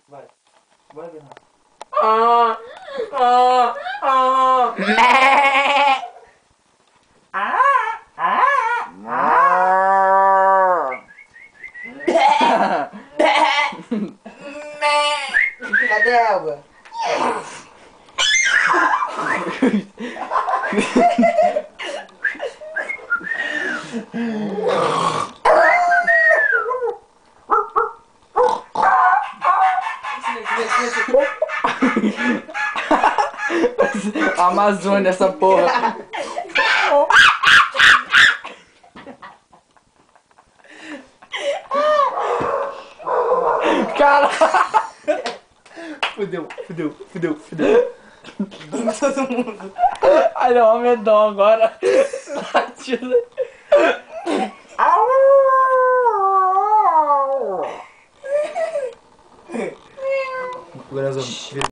Vai. Vai, Bernardo. Cadê a água? Amazônia, essa porra. Cara! Fudeu. Todo mundo. Ai, não, medão agora. Latindo. Segurança.